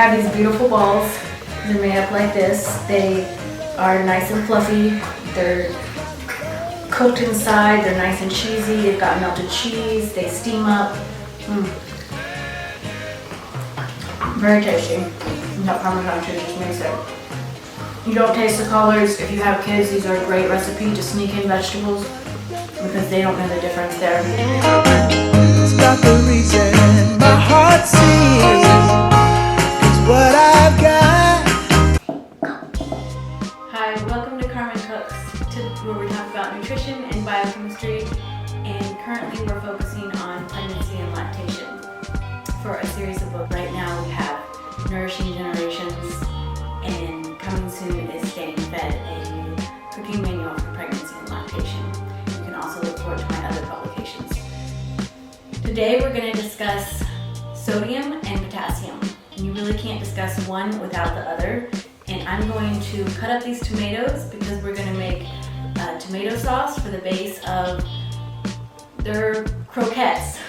have these beautiful balls. They're made up like this. They are nice and fluffy. They're cooked inside. They're nice and cheesy. They've got melted cheese. They steam up. Very tasty. And that parmesan cheese just makes it. You don't taste the colors. If you have kids, these are a great recipe to sneak in vegetables because they don't know the difference there. It's got the reason my heart sings. It's what I've got. Hi, welcome to Carmen Cooks, where we talk about nutrition and biochemistry. And currently we're focusing on pregnancy and lactation for a series of books. Right now we have Nourishing Generations, and coming soon is Staying Fed, a cooking manual for pregnancy and lactation. You can also look forward to my other publications. Today we're going to discuss sodium and potassium. You really can't discuss one without the other. And I'm going to cut up these tomatoes because we're going to make tomato sauce for the base of their croquettes.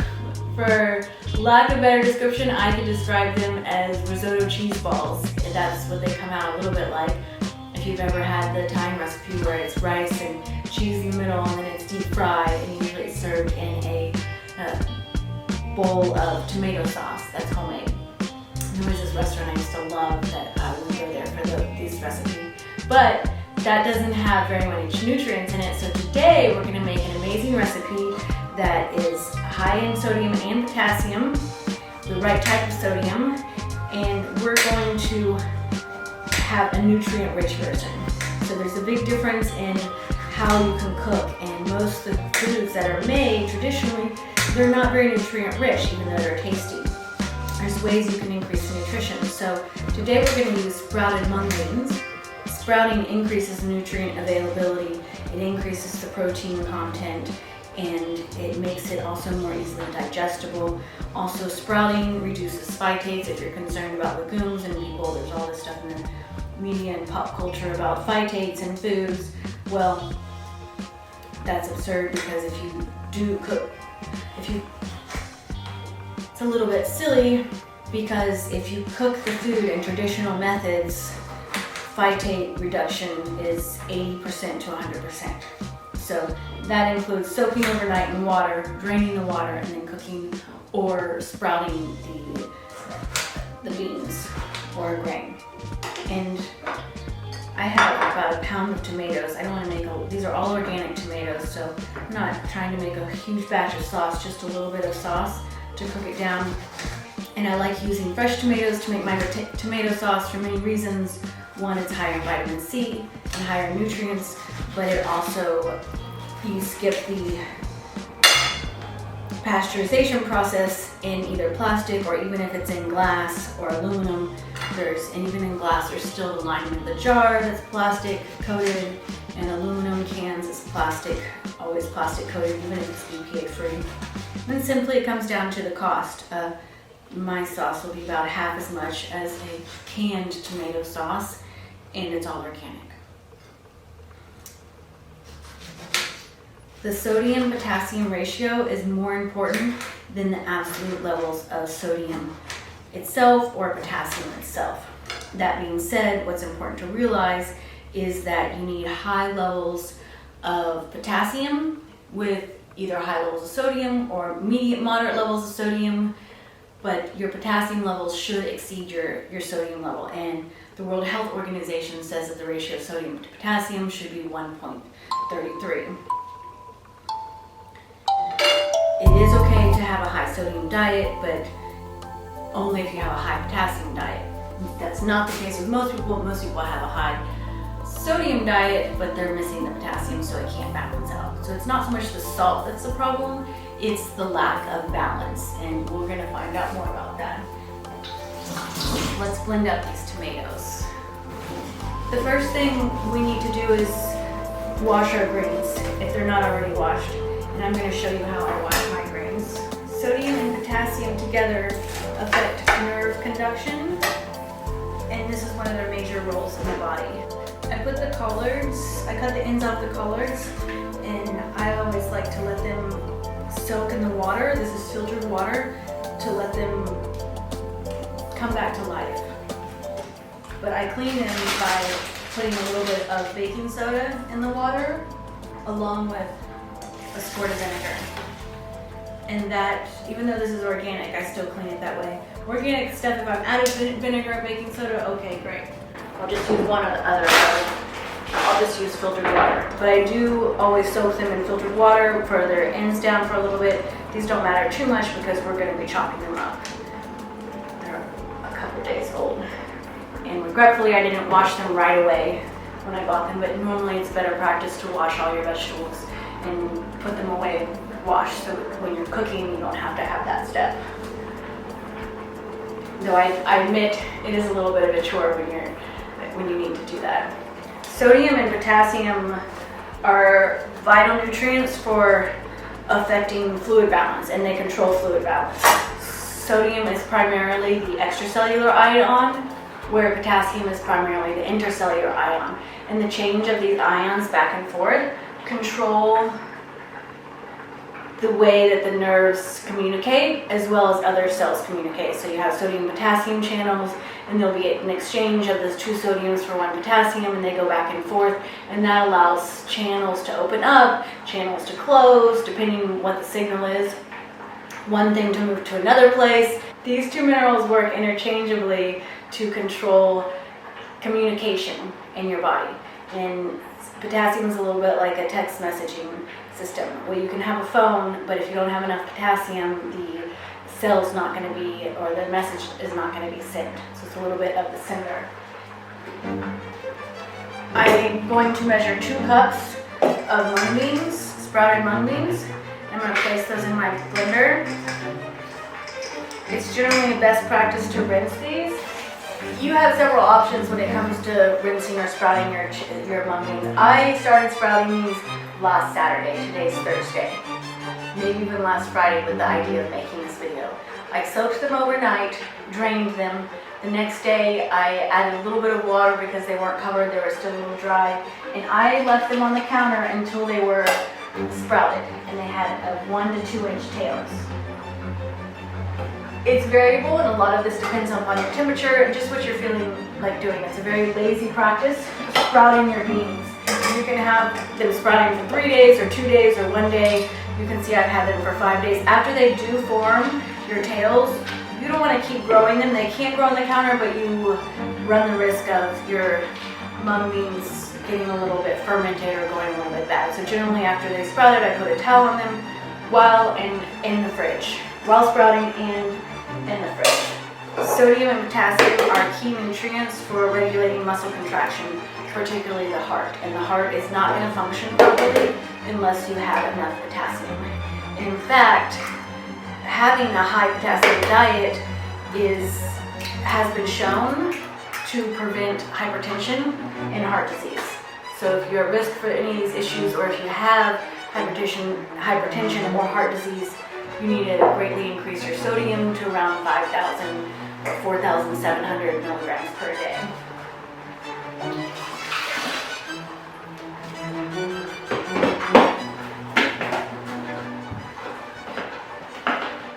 For lack of a better description, I could describe them as risotto cheese balls. That's what they come out a little bit like. If you've ever had the Italian recipe where it's rice and cheese in the middle and then it's deep fried, and usually it's served in a bowl of tomato sauce that's homemade. There was this restaurant I used to love that I would go there for this recipe. But that doesn't have very much nutrients in it, so today we're going to make an amazing recipe that is high in sodium and potassium, the right type of sodium, and we're going to have a nutrient-rich version. So there's a big difference in how you can cook, and most of the foods that are made traditionally, they're not very nutrient-rich, even though they're tasty. There's ways you can increase the nutrition. So today we're going to use sprouted mung beans. Sprouting increases nutrient availability, it increases the protein content, and it makes it also more easily digestible. Also, sprouting reduces phytates if you're concerned about legumes and people. There's all this stuff in the media and pop culture about phytates in foods. Well, that's absurd because if you do cook, it's a little bit silly because if you cook the food in traditional methods, phytate reduction is 80% to 100%. So that includes soaking overnight in water, draining the water, and then cooking or sprouting the beans or a grain. And I have about a pound of tomatoes. I don't want to make these are all organic tomatoes, so I'm not trying to make a huge batch of sauce, just a little bit of sauce to cook it down. And I like using fresh tomatoes to make my tomato sauce for many reasons. One, it's higher in vitamin C and higher in nutrients, but it also, you skip the pasteurization process in either plastic or even if it's in glass or aluminum. And even in glass, there's still the lining of the jar that's plastic coated, and aluminum cans is plastic, always plastic coated, even if it's BPA free. Then simply it comes down to the cost. My sauce will be about half as much as a canned tomato sauce, and it's all organic. The sodium-potassium ratio is more important than the absolute levels of sodium itself or potassium itself. That being said, what's important to realize is that you need high levels of potassium with either high levels of sodium or moderate levels of sodium, but your potassium levels should exceed your sodium level. And the World Health Organization says that the ratio of sodium to potassium should be 1.33. It is okay to have a high sodium diet, but only if you have a high potassium diet. That's not the case with most people. Most people have a high sodium diet, but they're missing the potassium, so it can't balance out. So it's not so much the salt that's the problem, it's the lack of balance, and we're gonna find out more about that. Let's blend up these tomatoes. The first thing we need to do is wash our grains, if they're not already washed, and I'm gonna show you how I wash my grains. Sodium and potassium together affect nerve conduction, and this is one of their major roles in the body. I cut the ends off the collards, and I always like to let them soak in the water. This is filtered water to let them come back to life. but I clean them by putting a little bit of baking soda in the water along with a squirt of vinegar. And that, even though this is organic, I still clean it that way. Organic stuff, if I'm out of vinegar and baking soda, okay, great. I'll just use one or the other. I'll just use filtered water. But I do always soak them in filtered water for their ends down for a little bit. These don't matter too much because we're going to be chopping them up. They're a couple days old. And regretfully, I didn't wash them right away when I bought them, but normally it's better practice to wash all your vegetables and put them away washed so when you're cooking you don't have to have that step. Though I admit it is a little bit of a chore when you need to do that. Sodium and potassium are vital nutrients for affecting fluid balance, and they control fluid balance. Sodium is primarily the extracellular ion, where potassium is primarily the intracellular ion. And the change of these ions back and forth control the way that the nerves communicate as well as other cells communicate. So you have sodium-potassium channels, and there'll be an exchange of those two sodiums for one potassium, and they go back and forth, and that allows channels to open up, channels to close, depending what the signal is. One thing to move to another place. These two minerals work interchangeably to control communication in your body. And potassium is a little bit like a text messaging system. Well, you can have a phone, but if you don't have enough potassium, the cell's not going to be, or the message is not going to be sent. So it's a little bit of the sender. I'm going to measure 2 cups of mung beans, sprouted mung beans. I'm going to place those in my blender. It's generally best practice to rinse these. You have several options when it comes to rinsing or sprouting your mung beans. I started sprouting these last Saturday. Today's Thursday. Maybe even last Friday with the idea of making this video. I soaked them overnight, drained them. The next day I added a little bit of water because they weren't covered, they were still a little dry. And I left them on the counter until they were sprouted. And they had 1 to 2 inch tails. It's variable, and a lot of this depends upon your temperature and just what you're feeling like doing. It's a very lazy practice, sprouting your beans. You can have them sprouting for 3 days or 2 days or 1 day. You can see I've had them for 5 days. After they do form your tails, you don't want to keep growing them. They can grow on the counter, but you run the risk of your mung beans getting a little bit fermented or going a little bit bad. So generally after they sprouted, I put a towel on them while in the fridge, while sprouting and in the fridge. Sodium and potassium are key nutrients for regulating muscle contraction, particularly the heart. And the heart is not going to function properly unless you have enough potassium. In fact, having a high potassium diet has been shown to prevent hypertension and heart disease. So if you're at risk for any of these issues, or if you have hypertension or heart disease, you need to greatly increase your sodium to around 5,000 or 4,700 milligrams per day.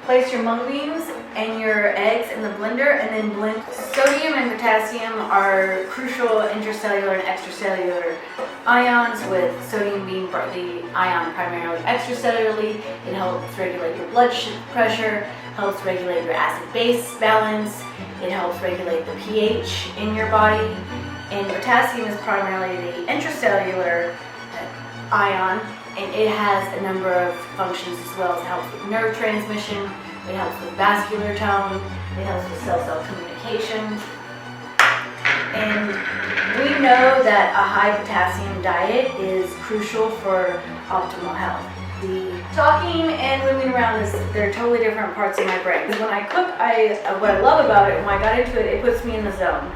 Place your mung beans and your eggs in the blender and then blend. Sodium and potassium are crucial intracellular and extracellular ions, with sodium being the ion primarily extracellularly. It helps regulate your blood pressure, helps regulate your acid-base balance, it helps regulate the pH in your body. And potassium is primarily the intracellular ion, and it has a number of functions as well. It helps with nerve transmission, it helps with vascular tone, it helps with cell-cell communication. And we know that a high potassium diet is crucial for optimal health. The talking and moving around they're totally different parts of my brain. Because when I cook, what I love about it, when I got into it, it puts me in the zone.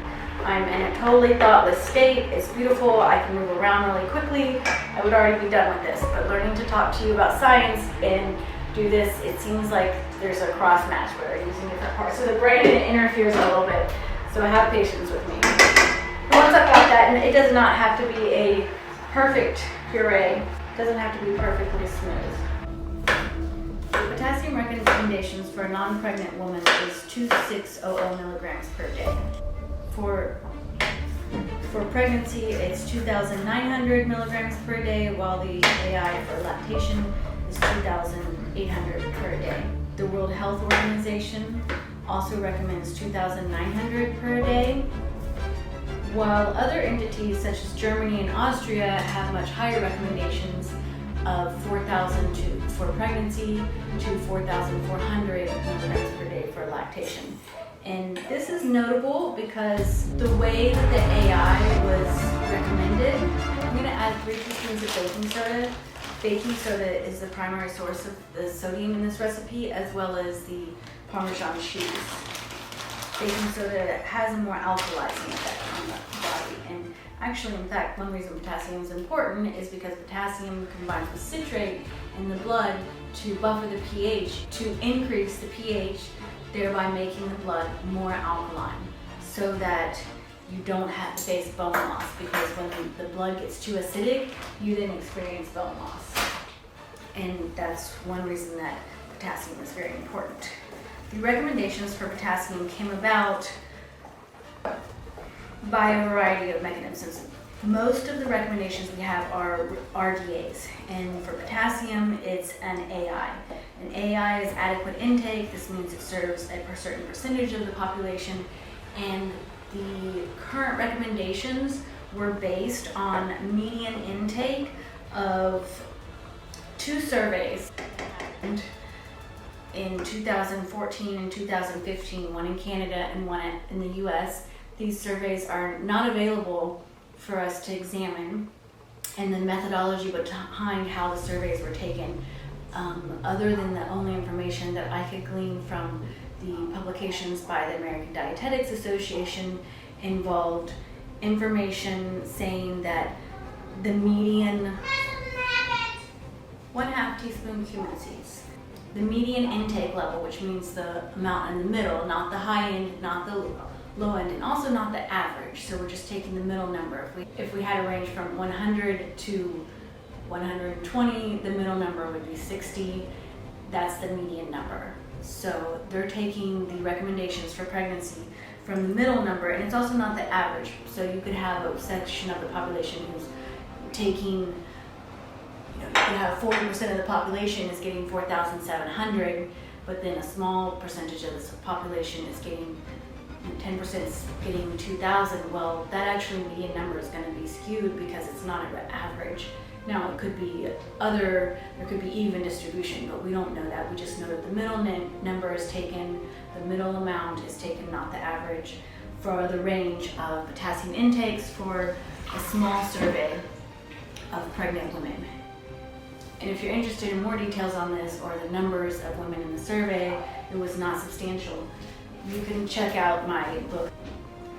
I'm in a totally thoughtless state. It's beautiful. I can move around really quickly. I would already be done with this. But learning to talk to you about science and do this, it seems like there's a cross match where they're using different parts. So the brain interferes a little bit. So have patience with me. Once I've got that, and it does not have to be a perfect puree. It doesn't have to be perfectly smooth. The potassium recommendations for a non-pregnant woman is 2 to 600 milligrams per day. For For pregnancy, it's 2,900 milligrams per day, while the AI for lactation is 2,800 per day. The World Health Organization also recommends 2,900 per day, while other entities such as Germany and Austria have much higher recommendations of 4,000 for pregnancy to 4,400 milligrams per day for lactation. And this is notable because the way that the AI was recommended, I'm going to add 3 teaspoons of baking soda. Baking soda is the primary source of the sodium in this recipe, as well as the parmesan cheese. Baking soda has a more alkalizing effect on the body. And actually, in fact, one reason potassium is important is because potassium combines with citrate in the blood to buffer the pH, to increase the pH, thereby making the blood more alkaline, so that you don't have to face bone loss, because when the blood gets too acidic, you then experience bone loss. And that's one reason that potassium is very important. The recommendations for potassium came about by a variety of mechanisms. Most of the recommendations we have are RDAs, and for potassium, it's an AI. An AI is adequate intake. This means it serves a certain percentage of the population, and the current recommendations were based on median intake of 2 surveys. And in 2014 and 2015, one in Canada and one in the US. These surveys are not available for us to examine, and the methodology behind how the surveys were taken, other than the only information that I could glean from the publications by the American Dietetics Association, involved information saying that the median 1/2 teaspoon cumin seeds. The median intake level, which means the amount in the middle, not the high end, not the low end, and also not the average. So we're just taking the middle number. If we had a range from 100 to 120, the middle number would be 60. That's the median number. So they're taking the recommendations for pregnancy from the middle number, and it's also not the average. So you could have a section of the population who's taking, you could have 40% of the population is getting 4,700, but then a small percentage of the population is getting 10% is getting 2,000. Well, that actually median number is going to be skewed because it's not an average. Now, it could be there could be even distribution, but we don't know that. We just know that the middle number is taken, the middle amount is taken, not the average, for the range of potassium intakes for a small survey of pregnant women. And if you're interested in more details on this, or the numbers of women in the survey, it was not substantial, you can check out my book.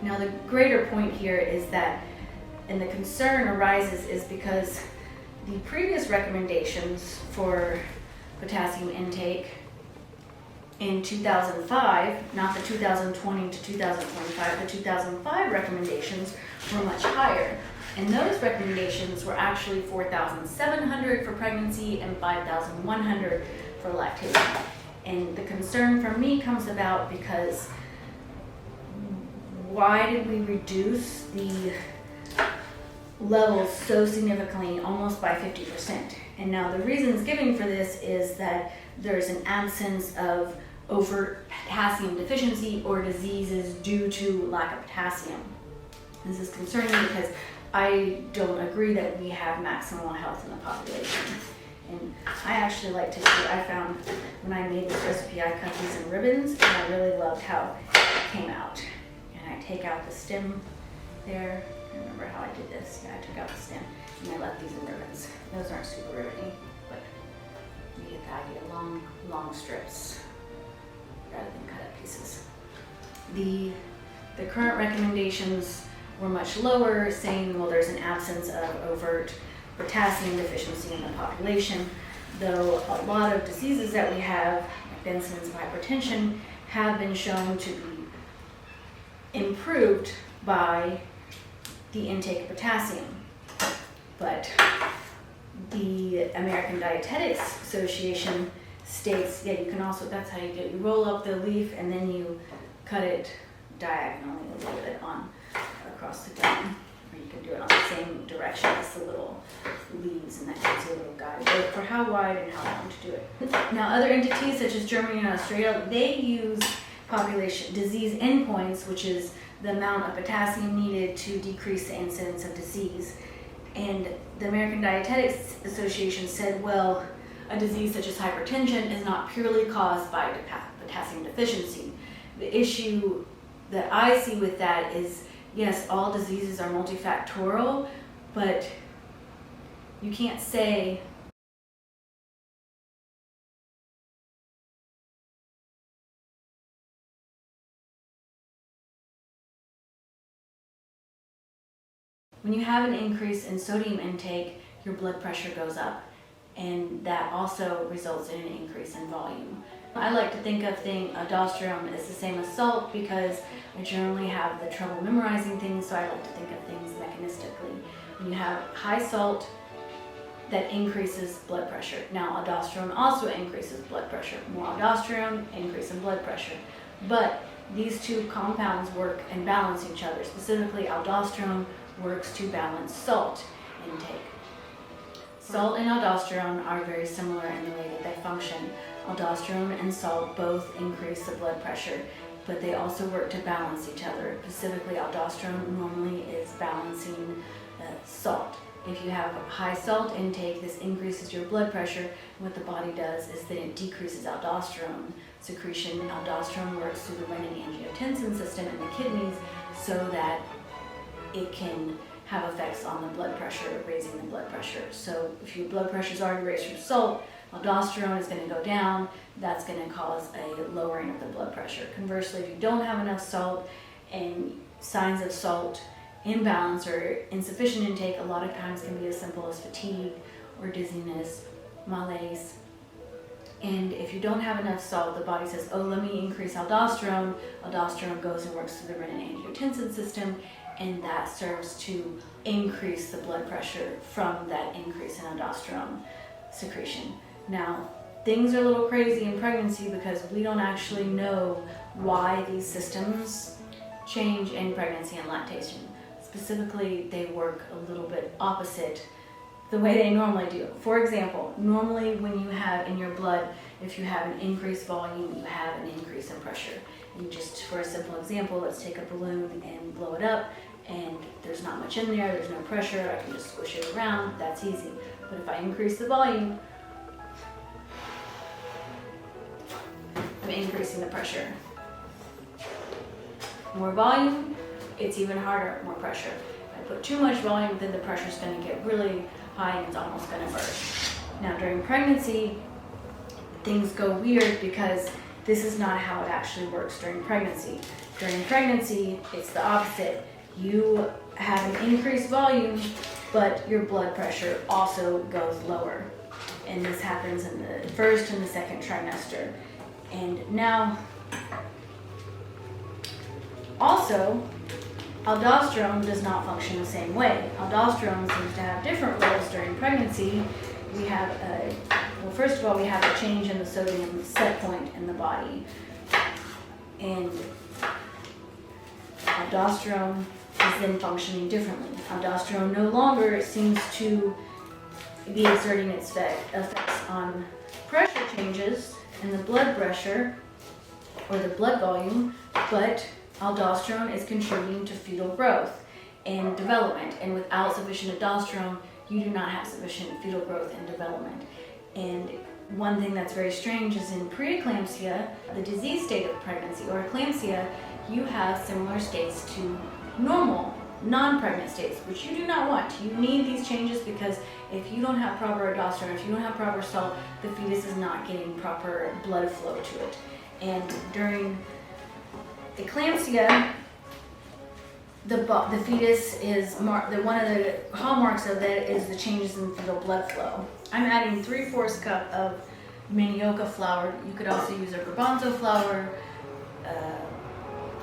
Now, the greater point here is that, and the concern arises, is because the previous recommendations for potassium intake in 2005, not the 2020 to 2025, the 2005 recommendations were much higher. And those recommendations were actually 4,700 for pregnancy and 5,100 for lactation. And the concern for me comes about because why did we reduce the levels so significantly, almost by 50%? And now the reasons given for this is that there's an absence of overt potassium deficiency or diseases due to lack of potassium. This is concerning because I don't agree that we have maximal health in the population. And I actually like to see, I found when I made this recipe, I cut these in ribbons, and I really loved how it came out. And I take out the stem there. I remember how I did this. Yeah, I took out the stem and I left these in ribbons. Those aren't super ribbony, but you get the idea, long strips rather than cut up pieces. The current recommendations were much lower, saying, well, there's an absence of overt potassium deficiency in the population, though a lot of diseases that we have, like Benson's hypertension, have been shown to be improved by the intake of potassium. But the American Dietetics Association states, yeah, you can also, that's how you do it. You roll up the leaf and then you cut it diagonally a little bit on across the gum. can do it on the same direction as the little leaves, and that gives you a little guide both for how wide and how long to do it. Now, other entities such as Germany and Australia, they use population disease endpoints, which is the amount of potassium needed to decrease the incidence of disease. And the American Dietetics Association said, well, a disease such as hypertension is not purely caused by potassium deficiency. The issue that I see with that is, yes, all diseases are multifactorial, but you can't say when you have an increase in sodium intake, your blood pressure goes up, and that also results in an increase in volume. I like to think of aldosterone as the same as salt because I generally have the trouble memorizing things, so I like to think of things mechanistically. When you have high salt, that increases blood pressure. Now, aldosterone also increases blood pressure. More aldosterone, increase in blood pressure. But these two compounds work and balance each other. Specifically, aldosterone works to balance salt intake. Salt and aldosterone are very similar in the way that they function. Aldosterone and salt both increase the blood pressure, but they also work to balance each other. Specifically, aldosterone normally is balancing salt. If you have high salt intake, this increases your blood pressure. What the body does is that it decreases aldosterone secretion. Aldosterone works through the Renin-Angiotensin system in the kidneys so that it can have effects on the blood pressure, raising the blood pressure. So if your blood pressure is already raised from salt, aldosterone is going to go down. That's going to cause a lowering of the blood pressure. Conversely, if you don't have enough salt and signs of salt imbalance or insufficient intake, a lot of times can be as simple as fatigue or dizziness, malaise. And if you don't have enough salt, the body says, oh, let me increase aldosterone. Aldosterone goes and works through the Renin-Angiotensin system, and that serves to increase the blood pressure from that increase in aldosterone secretion. Now, things are a little crazy in pregnancy because we don't actually know why these systems change in pregnancy and lactation. Specifically, they work a little bit opposite the way they normally do. For example, normally when you have in your blood, if you have an increased volume, you have an increase in pressure. And just for a simple example, let's take a balloon and blow it up, and there's not much in there, there's no pressure, I can just squish it around, that's easy. But if I increase the volume, I'm increasing the pressure. More volume, it's even harder, more pressure. If I put too much volume, then the pressure's going to get really high and it's almost going to burst. Now, during pregnancy, things go weird because this is not how it actually works during pregnancy. During pregnancy, it's the opposite. You have an increased volume, but your blood pressure also goes lower. And this happens in the first and the second trimester. And now, also, aldosterone does not function the same way. Aldosterone seems to have different roles during pregnancy. We have first of all, we have a change in the sodium set point in the body. And aldosterone is then functioning differently. Aldosterone no longer seems to be exerting its effects on pressure changes in the blood pressure or the blood volume, but aldosterone is contributing to fetal growth and development. And without sufficient aldosterone, you do not have sufficient fetal growth and development. And one thing that's very strange is in preeclampsia, the disease state of pregnancy, or eclampsia, you have similar states to normal, non-pregnant states, which you do not want. You need these changes because if you don't have proper aldosterone, if you don't have proper salt, the fetus is not getting proper blood flow to it. And during eclampsia, the fetus is one of the hallmarks of that is the changes in fetal blood flow. I'm adding 3/4 cup of manioca flour. You could also use a garbanzo flour,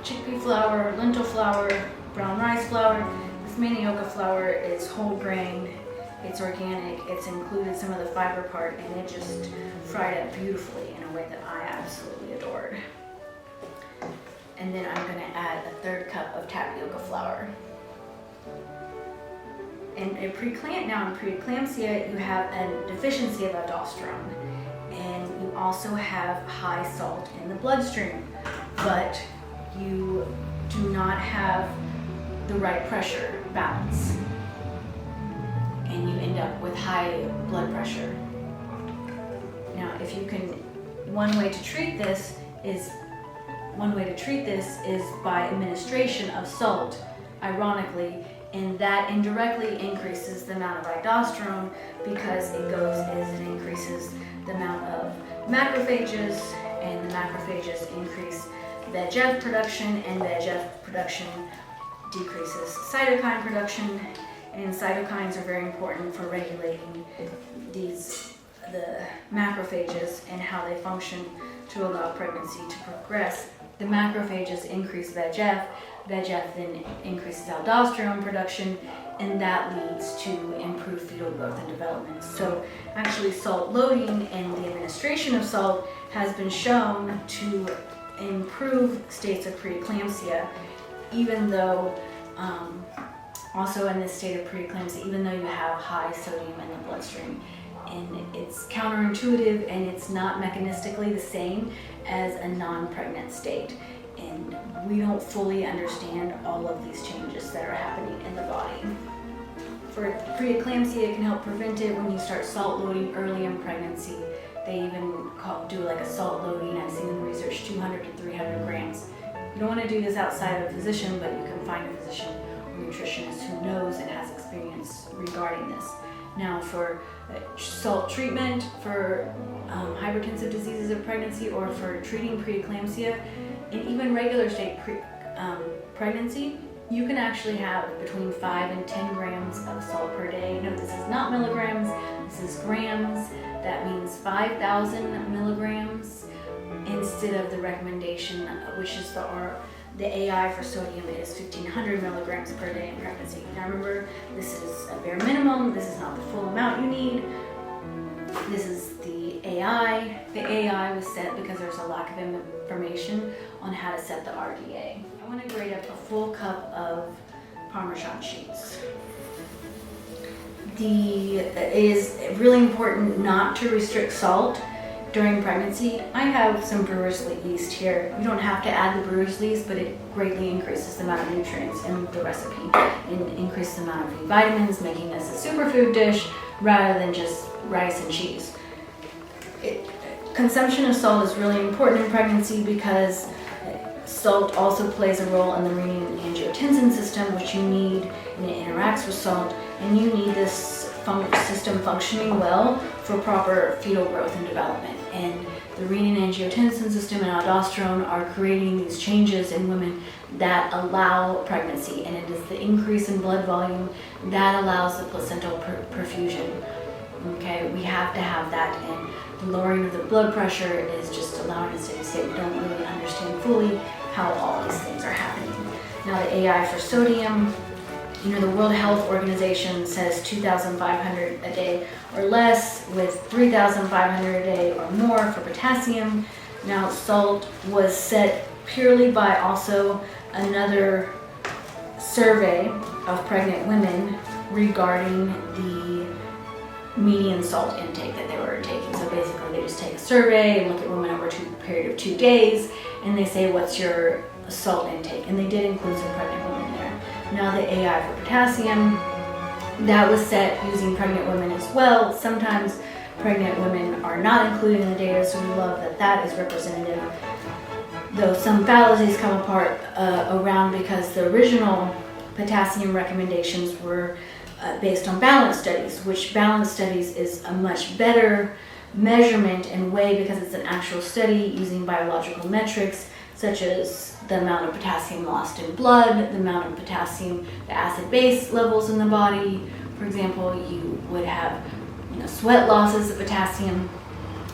chickpea flour, lentil flour, brown rice flour. This manioca flour is whole grain, it's organic, it's included some of the fiber part, and it just fried up beautifully in a way that I absolutely adored. And then I'm going to add a 1/3 cup of tapioca flour. in preeclampsia, you have a deficiency of aldosterone, and you also have high salt in the bloodstream, but you do not have the right pressure balance, and you end up with high blood pressure. Now, if you can, one way to treat this is by administration of salt, ironically, and that indirectly increases the amount of aldosterone because it goes as it increases the amount of macrophages, and the macrophages increase VEGF production, and VEGF production decreases cytokine production, and cytokines are very important for regulating the macrophages and how they function to allow pregnancy to progress. The macrophages increase VEGF, VEGF then increases aldosterone production, and that leads to improved fetal growth and development. So actually salt loading and the administration of salt has been shown to improve states of preeclampsia, even though also in this state of preeclampsia, even though you have high sodium in the bloodstream. And it's counterintuitive, and it's not mechanistically the same as a non-pregnant state. And we don't fully understand all of these changes that are happening in the body. For preeclampsia, it can help prevent it when you start salt loading early in pregnancy. They even do like a salt loading, I've seen in research, 200 to 300 grams. You don't want to do this outside of a physician, but you can find a physician or nutritionist who knows and has experience regarding this. Now, for salt treatment for hypertensive diseases of pregnancy, or for treating preeclampsia, and even regular state pregnancy, you can actually have between 5 and 10 grams of salt per day. No, this is not milligrams, this is grams. That means 5,000 milligrams instead of the recommendation, which is the AI for sodium is 1,500 milligrams per day in pregnancy. Now remember, this is a bare minimum. This is not the full amount you need. This is the AI. The AI was set because there's a lack of information on how to set the RDA. I want to grate up a full cup of parmesan cheese. It is really important not to restrict salt during pregnancy. I have some brewer's yeast here. You don't have to add the brewer's yeast, but it greatly increases the amount of nutrients in the recipe and increases the amount of B vitamins, making this a superfood dish rather than just rice and cheese. Consumption of salt is really important in pregnancy because salt also plays a role in the Renin-Angiotensin system, which you need, and it interacts with salt, and you need this system functioning well for proper fetal growth and development. And the Renin-Angiotensin system and aldosterone are creating these changes in women that allow pregnancy, and it is the increase in blood volume that allows the placental perfusion. Okay, we have to have that, and the lowering of the blood pressure is just allowing us to say we don't really understand fully how all these things are happening. Now the AI for sodium, the World Health Organization says 2,500 a day or less, with 3,500 a day or more for potassium. Now salt was set purely by also another survey of pregnant women regarding the median salt intake that they were taking. So basically they just take a survey and look at women over a period of 2 days, and they say, what's your salt intake? And they did include some pregnant women there. Now the AI for potassium, that was set using pregnant women as well. Sometimes pregnant women are not included in the data, so we love that that is representative. Though some fallacies come apart around because the original potassium recommendations were based on balance studies, which balance studies is a much better measurement and way because it's an actual study using biological metrics such as the amount of potassium lost in blood, the amount of potassium, the acid-base levels in the body. For example, you would have sweat losses of potassium.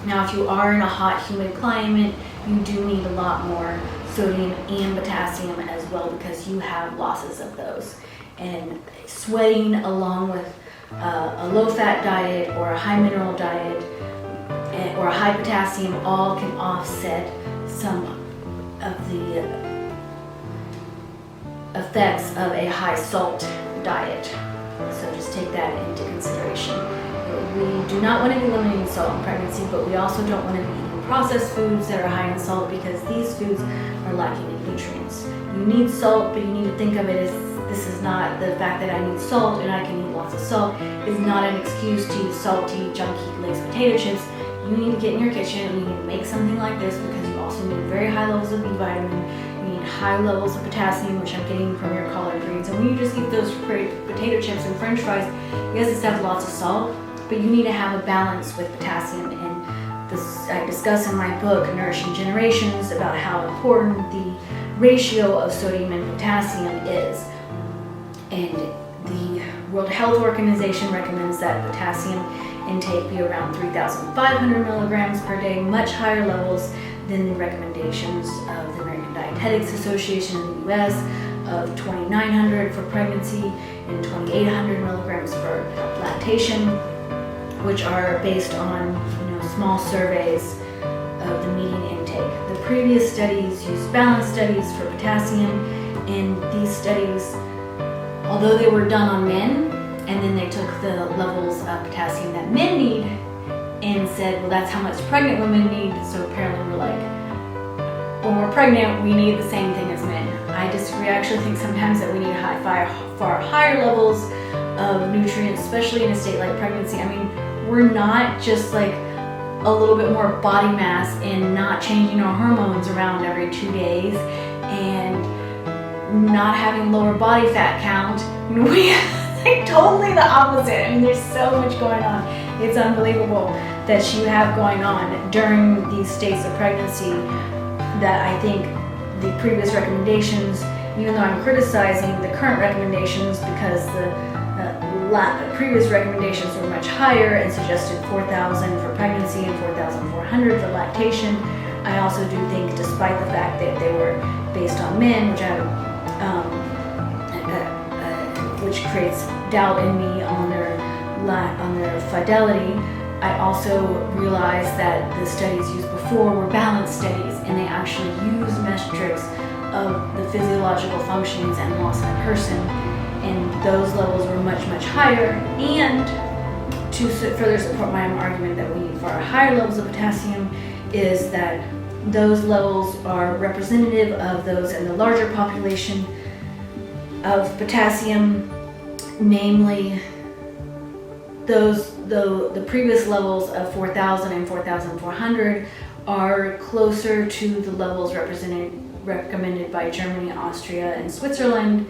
Now, if you are in a hot, humid climate, you do need a lot more sodium and potassium as well because you have losses of those. And sweating along with a low-fat diet or a high-mineral diet or a high potassium all can offset some of the effects of a high salt diet. So just take that into consideration. We do not want to be limiting salt in pregnancy, but we also don't want to be eating processed foods that are high in salt because these foods are lacking in nutrients. You need salt, but you need to think of it as this is not the fact that I need salt and I can eat lots of salt is not an excuse to eat salty, junky, Lay's potato chips. You need to get in your kitchen and you need to make something like this because you also need very high levels of B vitamin. You need high levels of potassium, which I'm getting from your collard greens. And when you just eat those potato chips and french fries, yes, it's have lots of salt, but you need to have a balance with potassium. And this I discuss in my book, Nourishing Generations, about how important the ratio of sodium and potassium is. And the World Health Organization recommends that potassium intake be around 3,500 milligrams per day, much higher levels than the recommendations of the American Dietetics Association in the US of 2,900 for pregnancy and 2,800 milligrams for lactation, which are based on small surveys of the median intake. The previous studies used balanced studies for potassium, and these studies, although they were done on men, and then they took the levels of potassium that men need and said, well, that's how much pregnant women need. So apparently we're like, when we're pregnant, we need the same thing as men. I disagree. I actually think sometimes that we need far higher levels of nutrients, especially in a state like pregnancy. I mean, we're not just like a little bit more body mass and not changing our hormones around every 2 days and not having lower body fat count. We like totally the opposite. I mean, there's so much going on. It's unbelievable that you have going on during these states of pregnancy that I think the previous recommendations, even though I'm criticizing the current recommendations because the previous recommendations were much higher and suggested 4,000 for pregnancy and 4,400 for lactation. I also do think, despite the fact that they were based on men, which creates doubt in me on their fidelity, I also realized that the studies used before were balanced studies, and they actually used metrics of the physiological functionings and loss in a person, and those levels were much, much higher. And to further support my argument that we need far higher levels of potassium is that those levels are representative of those in the larger population of potassium, namely the previous levels of 4,000 and 4,400 are closer to the levels recommended by Germany, Austria, and Switzerland,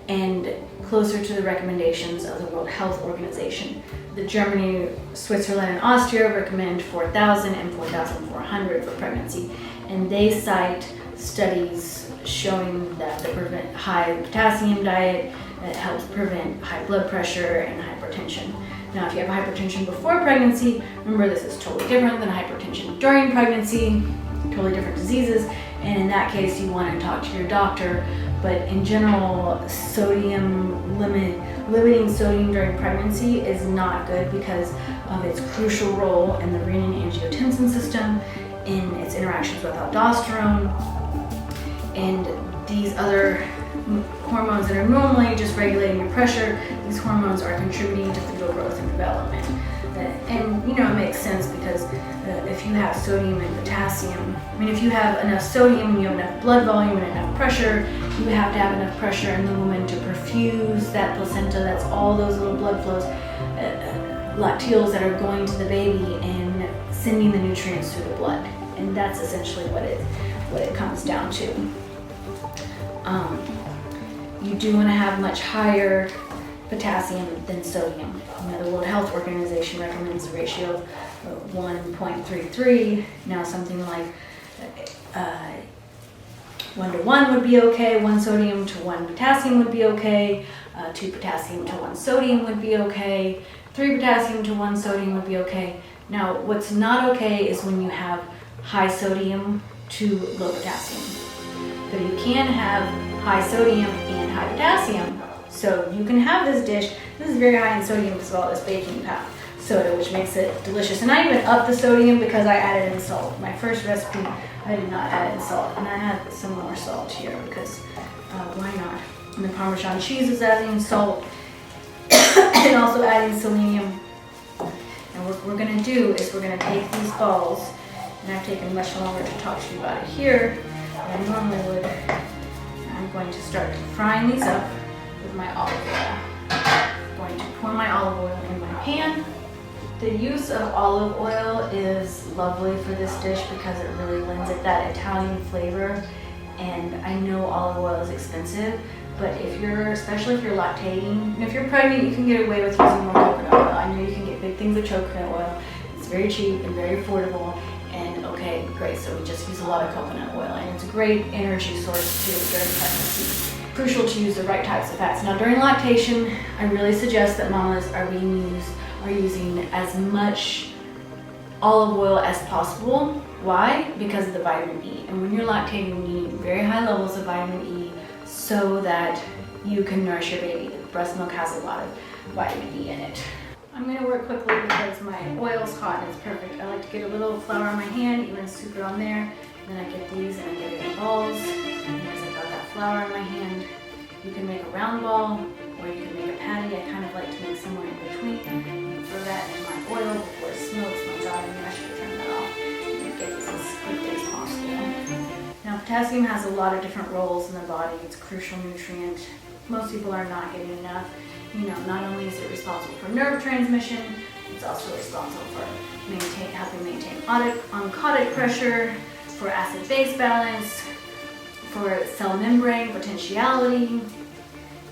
and closer to the recommendations of the World Health Organization. The Germany, Switzerland, and Austria recommend 4,000 and 4,400 for pregnancy, and they cite studies showing that the high potassium diet helps prevent high blood pressure and hypertension. Now, if you have hypertension before pregnancy, remember this is totally different than hypertension during pregnancy, totally different diseases, and in that case you want to talk to your doctor. But in general, limiting sodium during pregnancy is not good because of its crucial role in the Renin-Angiotensin system, in its interactions with aldosterone, and these other hormones that are normally just regulating your pressure. These hormones are contributing to fetal growth and development. And it makes sense because if you have sodium and potassium, if you have enough sodium and you have enough blood volume and enough pressure, you have to have enough pressure in the woman to perfuse that placenta. That's all those little blood flows, lacteals that are going to the baby and sending the nutrients through the blood. And that's essentially what it comes down to. You do want to have much higher potassium than sodium. The World Health Organization recommends a ratio of 1.33. Now something like 1 to 1 would be okay, 1 sodium to 1 potassium would be okay, 2 potassium to 1 sodium would be okay, 3 potassium to 1 sodium would be okay. Now what's not okay is when you have high sodium to low potassium. But you can have high sodium and high potassium. So you can have this dish. This is very high in sodium because of all this baking soda, which makes it delicious. And I even upped the sodium because I added in salt. My first recipe, I did not add in salt. And I had some more salt here because why not? And the Parmesan cheese is adding salt. and also adding selenium. And what we're gonna do is we're gonna take these balls, and I've taken much longer to talk to you about it here than I normally would. I'm going to start frying these up with my olive oil. I'm going to pour my olive oil in my pan. The use of olive oil is lovely for this dish because it really lends it that Italian flavor. And I know olive oil is expensive, but especially if you're lactating, and if you're pregnant, you can get away with using more coconut oil. I know you can get big things with coconut oil. It's very cheap and very affordable. And okay, great, so we just use a lot of coconut oil, and it's a great energy source too during pregnancy. Crucial to use the right types of fats. Now during lactation, I really suggest that mamas are using as much olive oil as possible. Why? Because of the vitamin E. And when you're lactating, you need very high levels of vitamin E so that you can nourish your baby. Breast milk has a lot of vitamin E in it. I'm going to work quickly because my oil's hot and it's perfect. I like to get a little flour on my hand, even scoop it on there. And then I get these and I get it in balls. And as I got that flour in my hand, you can make a round ball or you can make a patty. I kind of like to make somewhere in between. Throw that in my oil before it smokes. My God, I should have turned that off. And get this as quickly as possible. Now, potassium has a lot of different roles in the body. It's a crucial nutrient. Most people are not getting enough. You know, not only is it responsible for nerve transmission, it's also responsible for helping maintain oncotic pressure, for acid-base balance, for cell membrane potentiality,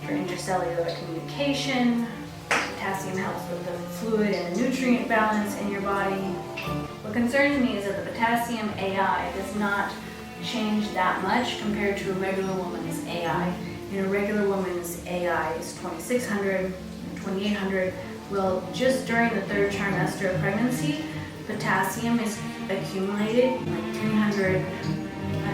for intracellular communication. Potassium helps with the fluid and the nutrient balance in your body. What concerns me is that the Potassium AI does not change that much compared to a regular woman's AI. A regular woman's AI is 2,600, 2,800. Well, just during the third trimester of pregnancy, potassium is accumulated like 300.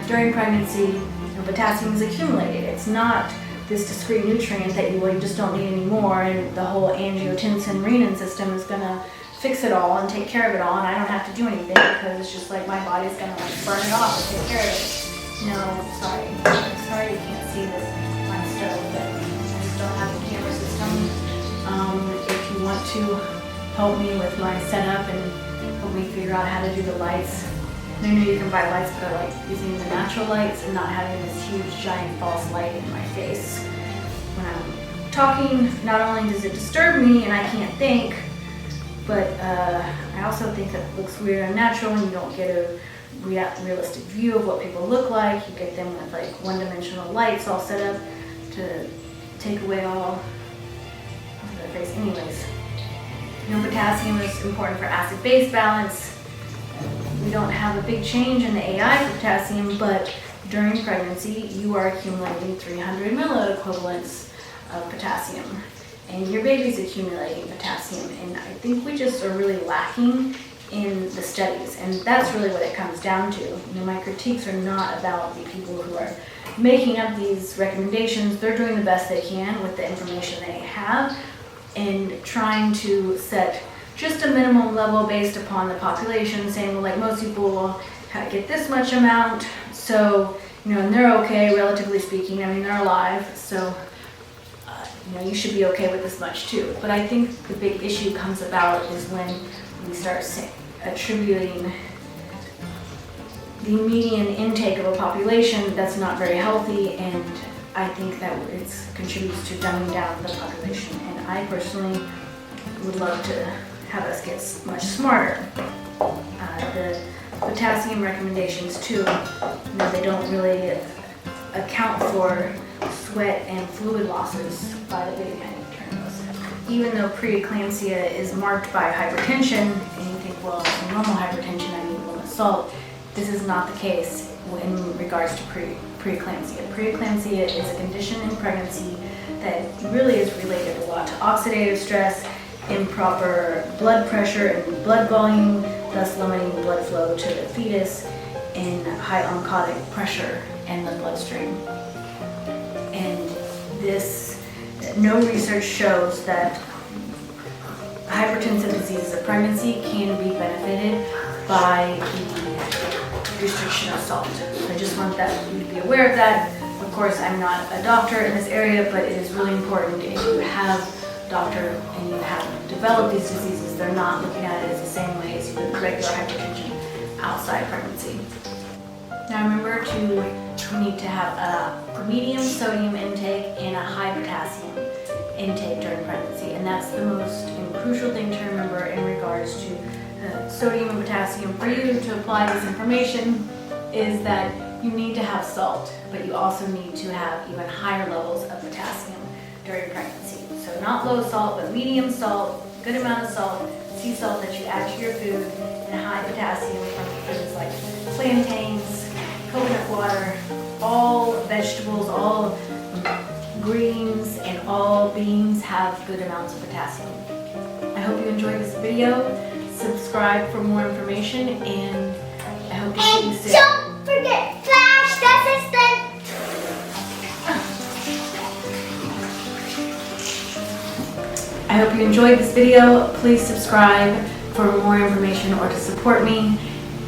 During pregnancy, potassium is accumulated. It's not this discrete nutrient that you just don't need anymore, and the whole angiotensin renin system is gonna fix it all and take care of it all, and I don't have to do anything because it's just like my body's gonna burn it off and take care of it. No, sorry you can't see this. But I just don't have a camera system. If you want to help me with my setup and help me figure out how to do the lights, I know you can buy lights, but I like using the natural lights and not having this huge giant false light in my face. When I'm talking, not only does it disturb me and I can't think, but I also think that it looks weird and unnatural and you don't get a realistic view of what people look like. You get them with like one-dimensional lights all set up to take away all of their face. Anyways, potassium is important for acid-base balance. We don't have a big change in the AI for potassium, but during pregnancy, you are accumulating 300 milliequivalents of potassium, and your baby's accumulating potassium, and I think we just are really lacking in the studies, and that's really what it comes down to. My critiques are not about the people who are making up these recommendations. They're doing the best they can with the information they have and trying to set just a minimum level based upon the population, saying, well, like most people will get this much amount, so, and they're okay, relatively speaking. I mean, they're alive, so, you should be okay with this much too. But I think the big issue comes about is when we start attributing the median intake of a population that's not very healthy, and I think that it contributes to dumbing down the population. And I personally would love to have us get much smarter. The potassium recommendations too, they don't really account for sweat and fluid losses by the baby. Even though preeclampsia is marked by hypertension, and you think, well, it's normal hypertension, I need a little salt. This is not the case in regards to preeclampsia. Preeclampsia is a condition in pregnancy that really is related a lot to oxidative stress, improper blood pressure and blood volume, thus limiting blood flow to the fetus, and high oncotic pressure in the bloodstream. And no research shows that hypertensive diseases of pregnancy can be benefited by the restriction of salt. So I just want you to be aware of that. Of course, I'm not a doctor in this area, but it is really important if you have doctor and you have developed these diseases, they're not looking at it as the same way as you would regular hypertension outside pregnancy. Now remember you need to have a medium sodium intake and a high potassium intake during pregnancy, and that's the most crucial thing to remember in regards to sodium and potassium. For you to apply this information is that you need to have salt, but you also need to have even higher levels of potassium during pregnancy. So not low salt, but medium salt, good amount of salt, sea salt that you add to your food, and high potassium from foods like plantains, coconut water, all vegetables, all greens, and all beans have good amounts of potassium. I hope you enjoyed this video. Subscribe for more information, and I hope to see you soon. Don't forget Flash Assistant. I hope you enjoyed this video. Please subscribe for more information or to support me.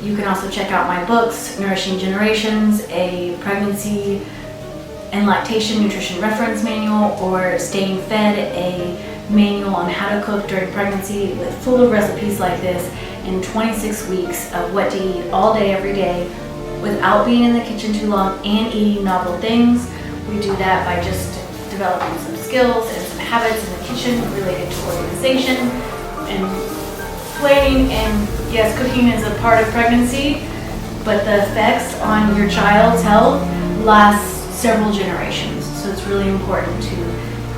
You can also check out my books, Nourishing Generations, a pregnancy and lactation nutrition reference manual, or Staying Fed, a manual on how to cook during pregnancy with full of recipes like this in 26 weeks of what to eat all day, every day, without being in the kitchen too long and eating novel things. We do that by just developing some skills and some habits in the kitchen related to organization and planning. And yes, cooking is a part of pregnancy, but the effects on your child's health last several generations. So it's really important to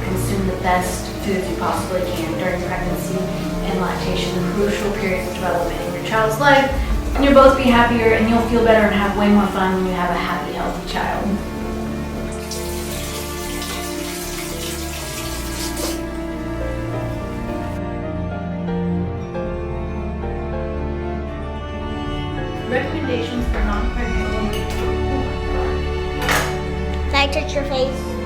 consume the best foods you possibly can during pregnancy and lactation, the crucial period of development in your child's life. And you'll both be happier and you'll feel better and have way more fun when you have a happy, healthy child. Recommendations for non-pregnant women. Can I touch your face?